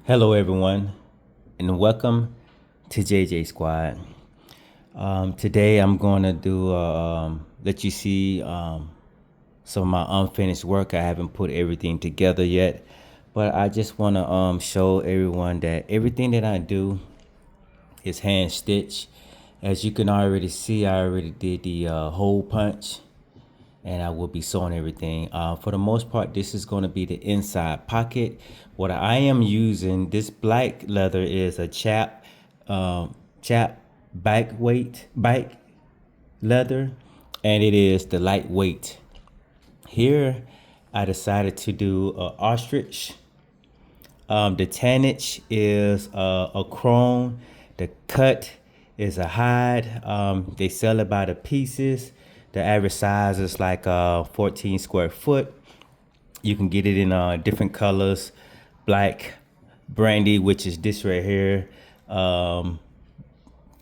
Hello, everyone, and welcome to JJ Squad. Today, I'm going to let you see some of my unfinished work. I haven't put everything together yet, but I just want to show everyone that everything that I do is hand stitched. As you can already see, I already did the hole punch, and I will be sewing everything. For the most part, this is going to be the inside pocket. What I am using, this black leather is a chap bike leather, and it is the lightweight. Here, I decided to do ostrich. The tannage is a chrome. The cut is a hide. They sell it by the pieces. The average size is like 14 square foot. You can get it in different colors, black, brandy, which is this right here,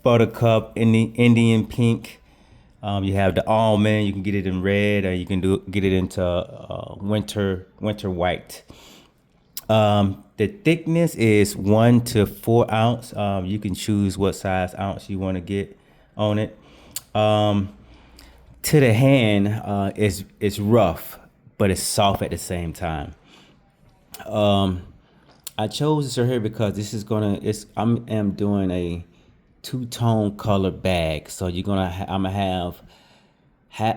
buttercup, Indian pink. You have the almond. You can get it in red, or you can get it into winter white. The thickness is 1 to 4 ounce. You can choose what size ounce you want to get on it. To the hand, it's rough, but it's soft at the same time. I chose this right here because this is gonna. I'm doing a two-tone color bag, so I'm gonna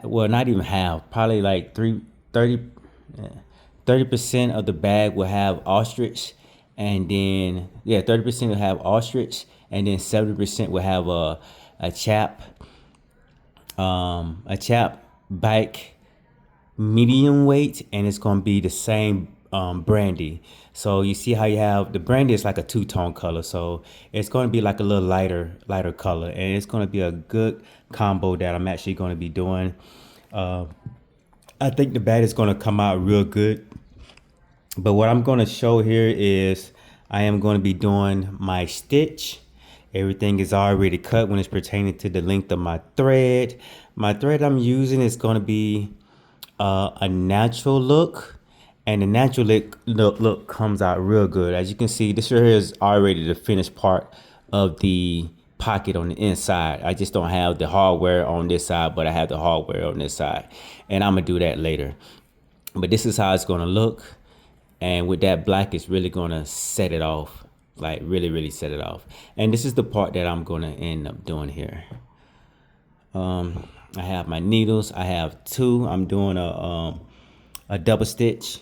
well, not even half, probably like 30% of the bag will have ostrich, and then 30% will have ostrich, and then 70% will have a chap bike medium weight, and it's going to be the same brandy. So you see how you have the brandy is like a two-tone color, so it's going to be like a little lighter color, and it's going to be a good combo that I'm actually going to be doing. I think the bag is going to come out real good. But what I'm going to show here is I am going to be doing my stitch. Everything is already cut when it's pertaining to the length of my thread. My thread I'm using is going to be a natural look, and the natural look comes out real good. As you can see, this right here is already the finished part of the pocket on the inside. I just don't have the hardware on this side, but I have the hardware on this side, and I'm gonna do that later. But this is how it's gonna look, and with that black, it's really gonna set it off, like really set it off. And this is the part that I'm gonna end up doing here. I have my needles. I have two. I'm doing a double stitch.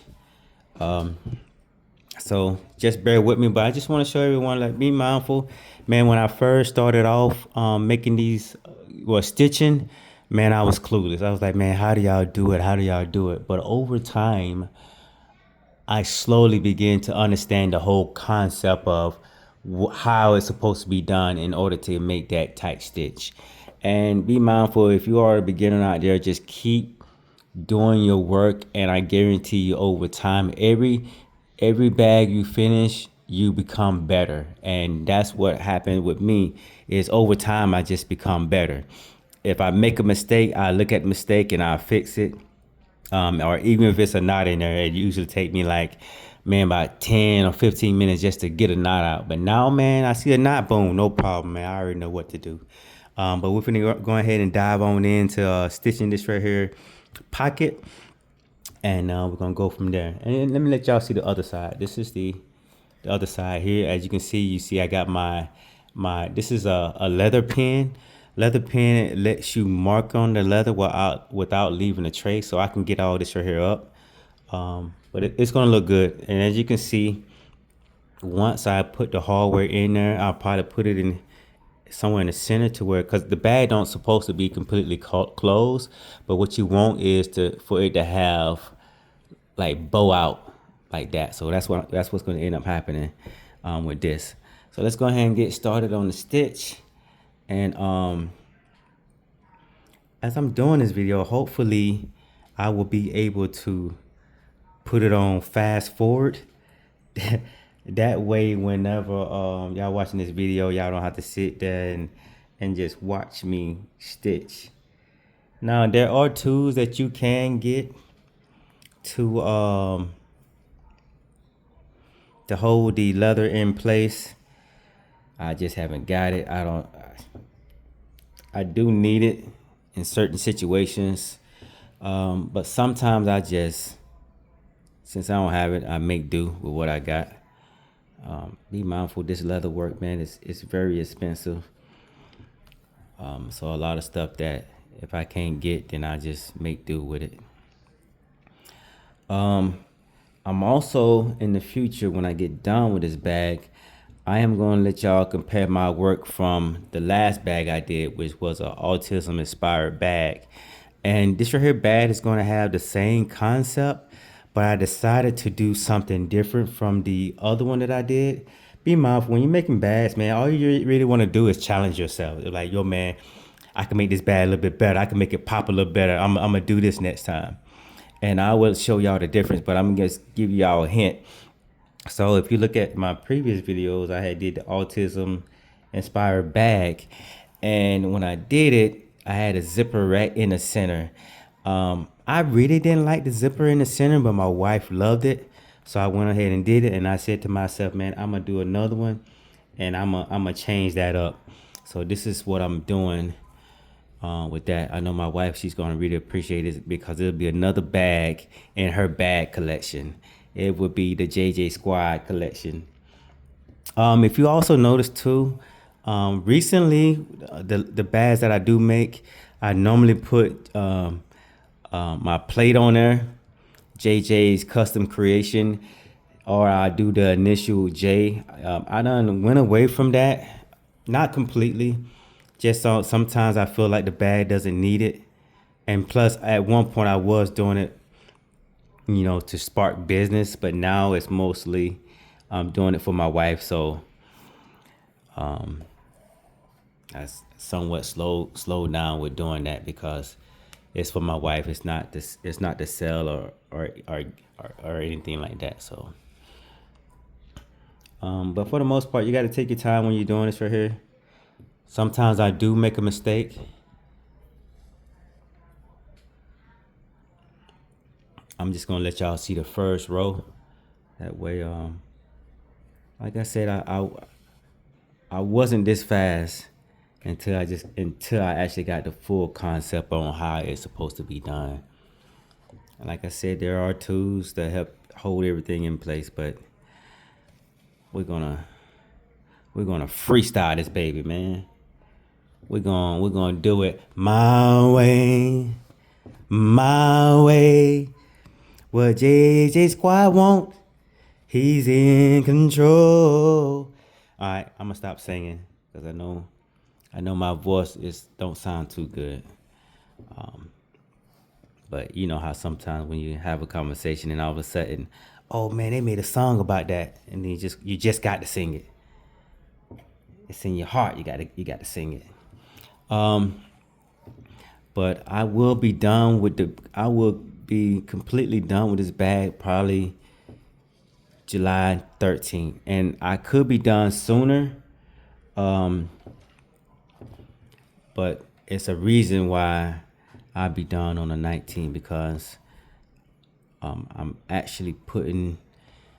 So just bear with me, but I just want to show everyone, like, be mindful, man. When I first started off making these, stitching, man, I was clueless. I was like, man, how do y'all do it? How do y'all do it? But over time, I slowly began to understand the whole concept of how it's supposed to be done in order to make that tight stitch. And be mindful, if you are a beginner out there, just keep doing your work, and I guarantee you over time, every bag you finish, you become better. And that's what happened with me, is over time I just become better. If I make a mistake, I look at the mistake and I fix it. Or even if it's a knot in there, it usually take me like, man, about 10 or 15 minutes just to get a knot out. But now, man, I see a knot, boom, no problem, man. I already know what to do. But we're gonna go ahead and dive on into stitching this right here pocket, and we're gonna go from there. And let me let y'all see the other side. This is the other side here. As you see I got my this is a leather pen. Leather pen, it lets you mark on the leather without leaving a trace, so I can get all this right here up. But it's gonna look good. And as you can see, once I put the hardware in there, I'll probably put it in somewhere in the center, to where, because the bag don't supposed to be completely closed, but what you want is for it to have like bow out like that. So that's what's going to end up happening with this. So let's go ahead and get started on the stitch. And as I'm doing this video, hopefully I will be able to put it on fast forward. That way, whenever y'all watching this video, y'all don't have to sit there and just watch me stitch. Now, there are tools that you can get to to hold the leather in place. I just haven't got it. I do need it in certain situations. But sometimes since I don't have it, I make do with what I got. Be mindful, this leather work, man, it's very expensive. So a lot of stuff that if I can't get, then I just make do with it. I'm also in the future, when I get done with this bag, I am going to let y'all compare my work from the last bag I did, which was an autism inspired bag. And this right here bag is going to have the same concept, but I decided to do something different from the other one that I did. Be mindful when you're making bags, man. All you really want to do is challenge yourself. Like, yo, man, I can make this bag a little bit better. I can make it pop a little better. I'm gonna do this next time, and I will show y'all the difference. But I'm gonna just give y'all a hint. So if you look at my previous videos, I had did the autism inspired bag, and when I did it, I had a zipper right in the center. I really didn't like the zipper in the center, but my wife loved it, so I went ahead and did it. And I said to myself, man, I'm gonna do another one, and I'm gonna change that up. So this is what I'm doing with that. I know my wife, she's gonna really appreciate it because it'll be another bag in her bag collection. It would be the JJ Squad collection. If you also notice too, recently the bags that I do make, I normally put my plate on there, JJ's custom creation, or I do the initial J. I done went away from that, not completely. Just sometimes I feel like the bag doesn't need it, and plus at one point I was doing it, to spark business, but now it's mostly doing it for my wife. So I somewhat slow down with doing that because it's for my wife. It's not this. It's not to sell or anything like that. So, but for the most part, you got to take your time when you're doing this right here. Sometimes I do make a mistake. I'm just gonna let y'all see the first row. That way, like I said, I wasn't this fast until I actually got the full concept on how it's supposed to be done. And like I said, there are tools that help hold everything in place, but we're gonna freestyle this baby, man. We're gonna do it my way, my way. What JJ Squad want, he's in control. All right, I'm gonna stop singing because I know my voice don't sound too good. But you know how sometimes when you have a conversation and all of a sudden, oh man, they made a song about that, and then you just got to sing it. It's in your heart. You got to sing it. But I will be completely done with this bag probably July 13th, and I could be done sooner. But it's a reason why I'll be done on the 19th because I'm actually putting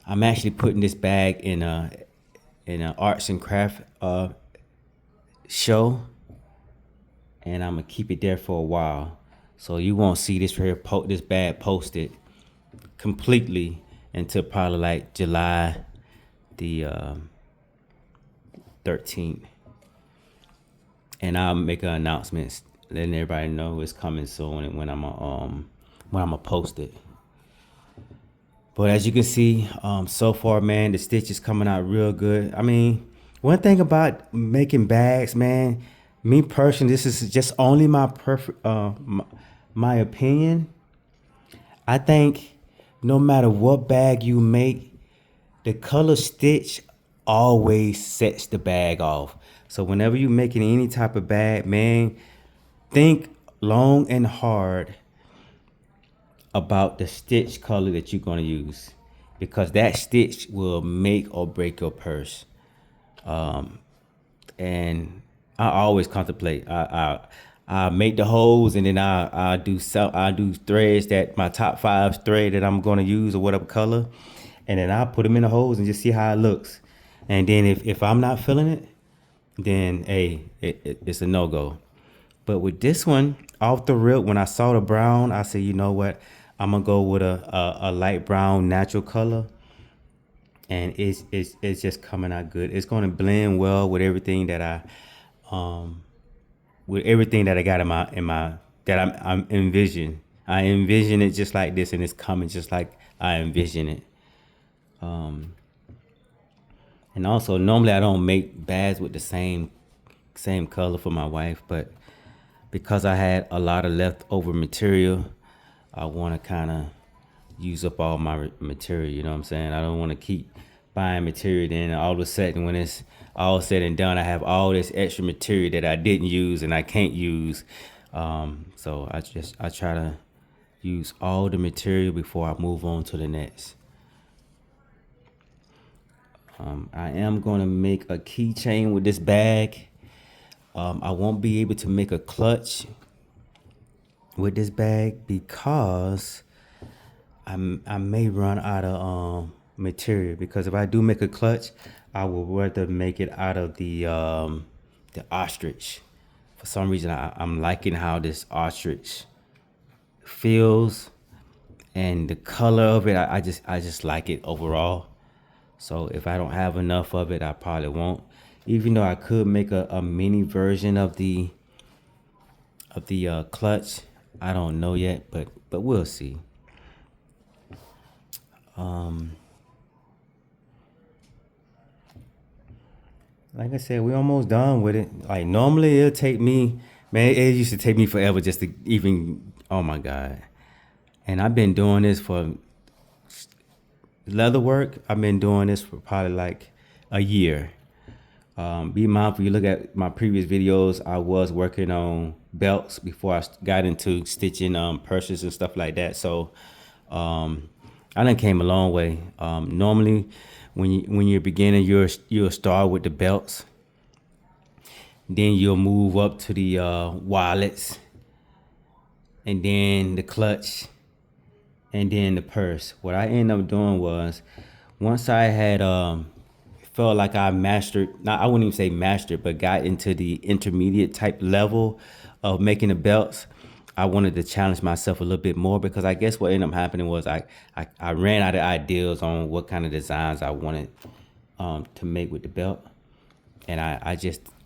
this bag in an arts and craft show, and I'm gonna keep it there for a while. So you won't see this right here, this bag posted completely until probably like July the 13th. And I'll make an announcement letting everybody know it's coming soon and when I'm gonna post it. But as you can see, so far, man, the stitch is coming out real good. I mean, one thing about making bags, man, me personally, this is just only my my opinion. I think no matter what bag you make, the color stitch always sets the bag off. So whenever you're making any type of bag, man, think long and hard about the stitch color that you're going to use, because that stitch will make or break your purse. And I always contemplate. I make the holes, and then I do threads that my top 5 thread that I'm going to use or whatever color, and then I'll put them in the holes and just see how it looks. And then if I'm not feeling it, then hey, it's a no go. But with this one, off the rip, when I saw the brown, I said, you know what? I'm gonna go with a light brown natural color, and it's just coming out good. It's gonna blend well with everything that um I got in my that I'm envision. I envision it just like this, and it's coming just like I envision it. And also, normally I don't make bags with the same color for my wife, but because I had a lot of leftover material, I want to kind of use up all my material. You know what I'm saying? I don't want to keep buying material. Then all of a sudden, when it's all said and done, I have all this extra material that I didn't use and I can't use. So I try to use all the material before I move on to the next. I am going to make a keychain with this bag. I won't be able to make a clutch with this bag because I may run out of material. Because if I do make a clutch, I will rather make it out of the ostrich. For some reason, I'm liking how this ostrich feels, and the color of it. I just like it overall. So if I don't have enough of it, I probably won't. Even though I could make a mini version of the clutch, I don't know yet, but we'll see. Like I said, we're almost done with it. Like normally it'll take me, man, it used to take me forever just to even, oh my God. And I've been doing this for leather work. I've been doing this for probably like a year. Be mindful, you look at my previous videos, I was working on belts before I got into stitching purses and stuff like that. So I done came a long way. Normally, when you're beginning, you'll start with the belts, then you'll move up to the wallets, and then the clutch, and then the purse. What I ended up doing was, once I had felt like I mastered, not I wouldn't even say mastered, but got into the intermediate type level of making the belts, I wanted to challenge myself a little bit more, because I guess what ended up happening was I ran out of ideas on what kind of designs I wanted to make with the belt. And I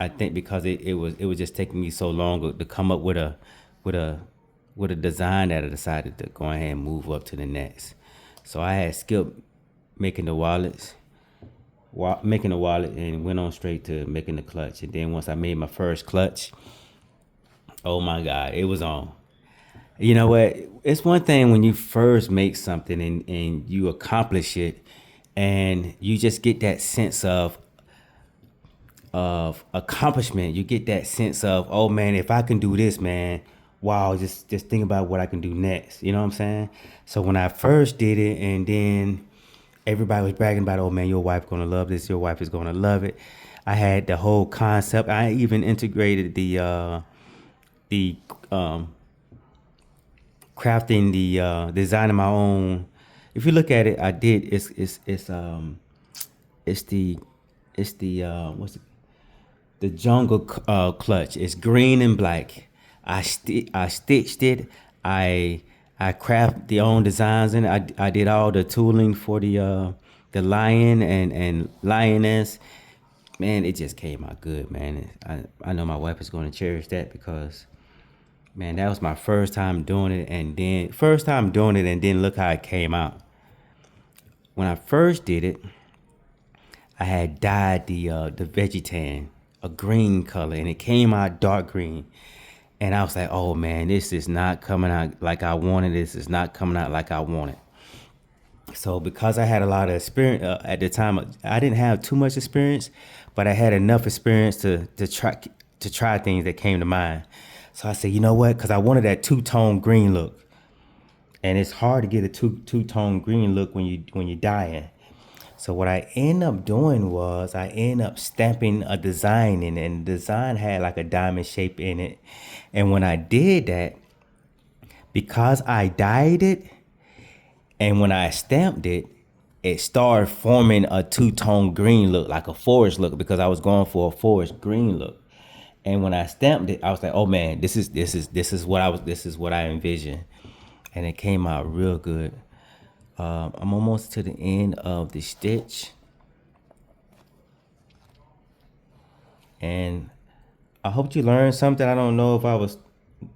think because it was just taking me so long to come up with a design, that I decided to go ahead and move up to the next. So I had skipped making the wallets, and went on straight to making the clutch. And then once I made my first clutch, oh my God, it was on. You know what? It's one thing when you first make something and you accomplish it, and you just get that sense of accomplishment. You get that sense of, oh man, if I can do this, man, wow, just think about what I can do next. You know what I'm saying? So when I first did it, and then everybody was bragging about, oh man, your wife gonna love this, your wife is gonna love it. I had the whole concept. I even integrated the crafting, the designing my own. If you look at it, I did. It's the what's it? The jungle clutch. It's green and black. I stitched it. I craft the own designs in it. I did all the tooling for the lion and lioness. Man, it just came out good, man. I know my wife is going to cherish that, because man, that was my first time doing it, and then look how it came out. When I first did it, I had dyed the Vegetan a green color, and it came out dark green. And I was like, oh man, this is not coming out like I wanted. This is not coming out like I wanted. So because I had a lot of experience at the time, I didn't have too much experience, but I had enough experience to try things that came to mind. So I said, you know what? Because I wanted that two-tone green look, and it's hard to get a two-tone green look when you're dyeing. So what I end up doing was I end up stamping a design in it, and the design had like a diamond shape in it. And when I did that, because I dyed it, and when I stamped it, it started forming a two-tone green look, like a forest look, because I was going for a forest green look. And when I stamped it, I was like, "Oh man, this is what I envisioned," and it came out real good. I'm almost to the end of the stitch, and I hope you learned something. I don't know if I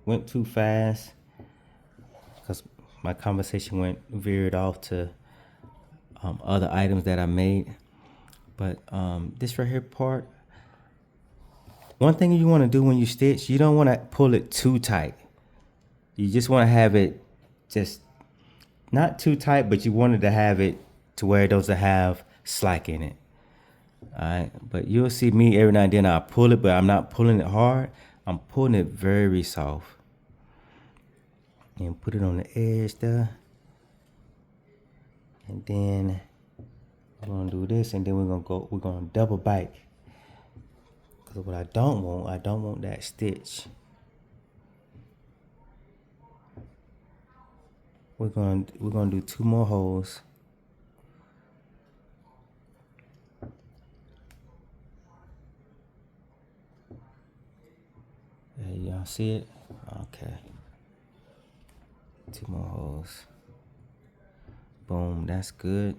went too fast because my conversation veered off to other items that I made. But this right here part, one thing you want to do when you stitch, you don't want to pull it too tight. You just want to have it just not too tight, but you wanted to have it to where it doesn't have slack in it. All right, but you'll see me every now and then I pull it, but I'm not pulling it hard. I'm pulling it very soft. And put it on the edge there. And then we're gonna do this, and then we're gonna double bite. Because what I don't want that stitch. We're gonna do 2 more holes. There, y'all see it? Okay. 2 more holes. Boom, that's good.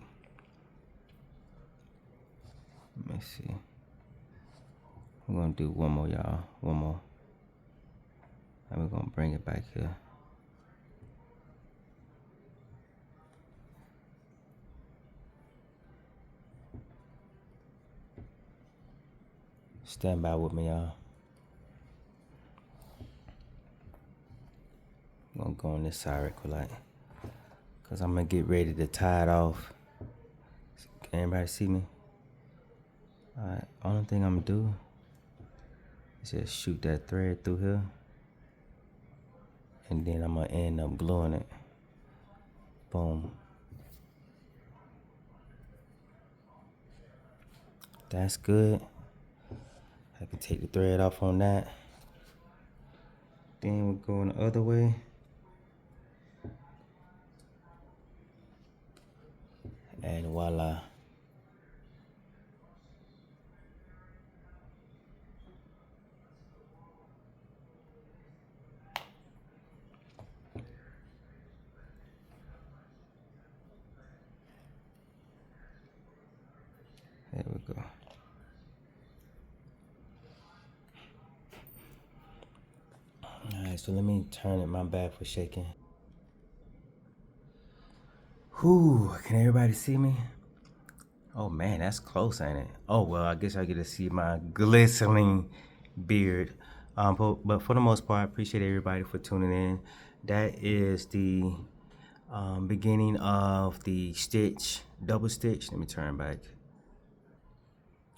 Let me see. We're gonna do one more, y'all. One more. And we're gonna bring it back here. Stand by with me, y'all. I'm gonna go on this side real quick, cause I'm gonna get ready to tie it off. Can everybody see me? All right. Only thing I'm gonna do is just shoot that thread through here, and then I'm gonna end up gluing it. Boom. That's good. I can take the thread off on that. Then we're going the other way. And voila. There we go. Alright, so let me turn it. My bad for shaking. Whew, can everybody see me? Oh man, that's close, ain't it? Oh well, I guess I get to see my glistening beard. But for the most part, I appreciate everybody for tuning in. That is the beginning of the stitch, double stitch. Let me turn back.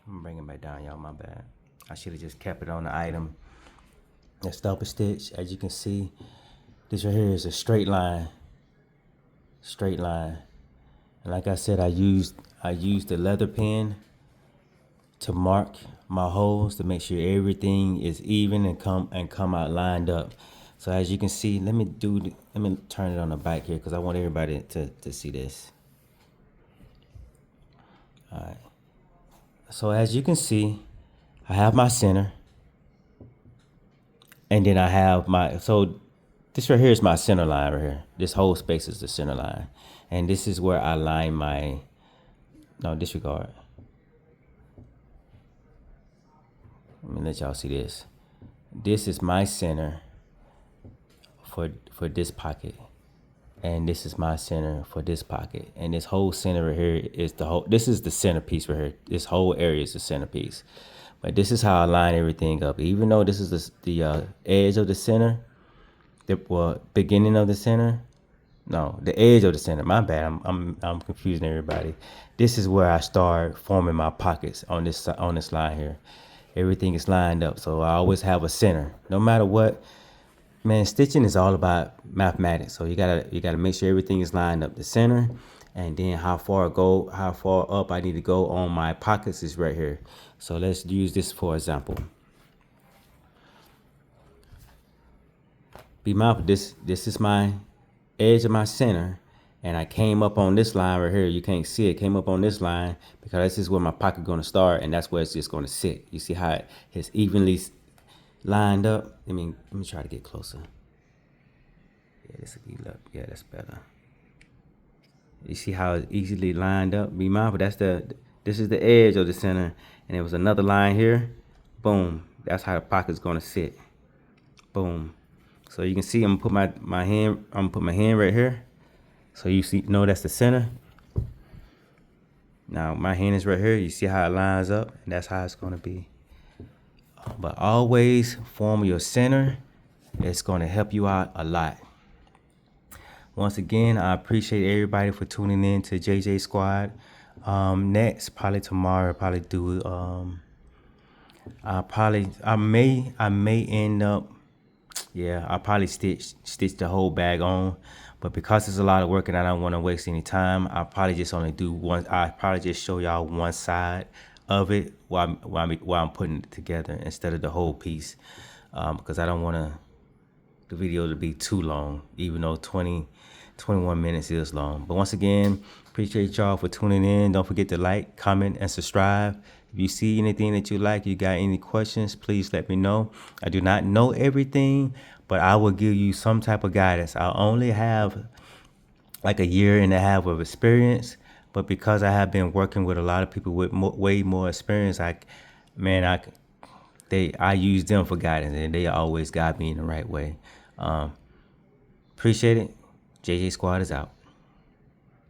I'm bringing it back down, y'all. My bad. I should have just kept it on the item. That's double stitch. As you can see, this right here is a straight line. Straight line. And like I said, I used the leather pen to mark my holes to make sure everything is even and come out lined up. So as you can see, let me turn it on the back here because I want everybody to see this. All right. So as you can see, I have my center, and then I have this right here is my center line right here. This whole space is the center line, and this is where I line my. No, disregard. Let me let y'all see this. This is my center for this pocket, and this is my center for this pocket, and this whole center right here is this is the centerpiece right here. This whole area is the centerpiece, but this is how I line everything up. Even though this is the edge of the center, the beginning of the center, no, the edge of the center. My bad. I'm confusing everybody. This is where I start forming my pockets on this line here. Everything is lined up, so I always have a center, no matter what. Man, stitching is all about mathematics. So you gotta make sure everything is lined up. The center, and then how far up I need to go on my pockets is right here. So let's use this for example. Be mindful. This is my edge of my center, and I came up on this line right here. You can't see it. Came up on this line because this is where my pocket going to start, and that's where it's just going to sit. You see how it's evenly lined up? Let me try to get closer. Yeah, this will be up. Yeah, that's better. You see how it's easily lined up? Be mindful. This is the edge of the center, and there was another line here. Boom. That's how the pocket's going to sit. Boom. So you can see I'm gonna put my hand. I'm gonna put my hand right here. So you know that's the center. Now my hand is right here. You see how it lines up, and that's how it's gonna be. But always form your center. It's gonna help you out a lot. Once again, I appreciate everybody for tuning in to JJ Squad. Next, probably tomorrow, I'll probably do. I may end up. Yeah, I'll probably stitch the whole bag on, but because it's a lot of work and I don't want to waste any time, I'll probably just only do one. I'll probably just show y'all one side of it while I'm putting it together instead of the whole piece, because I don't want the video to be too long, even though 21 minutes is long. But once again, appreciate y'all for tuning in. Don't forget to like, comment, and subscribe. If you see anything that you like, you got any questions, please let me know. I do not know everything, but I will give you some type of guidance. I only have like 1.5 years of experience, but because I have been working with a lot of people with way more experience, I use them for guidance, and they always guide me in the right way. Appreciate it. JJ Squad is out.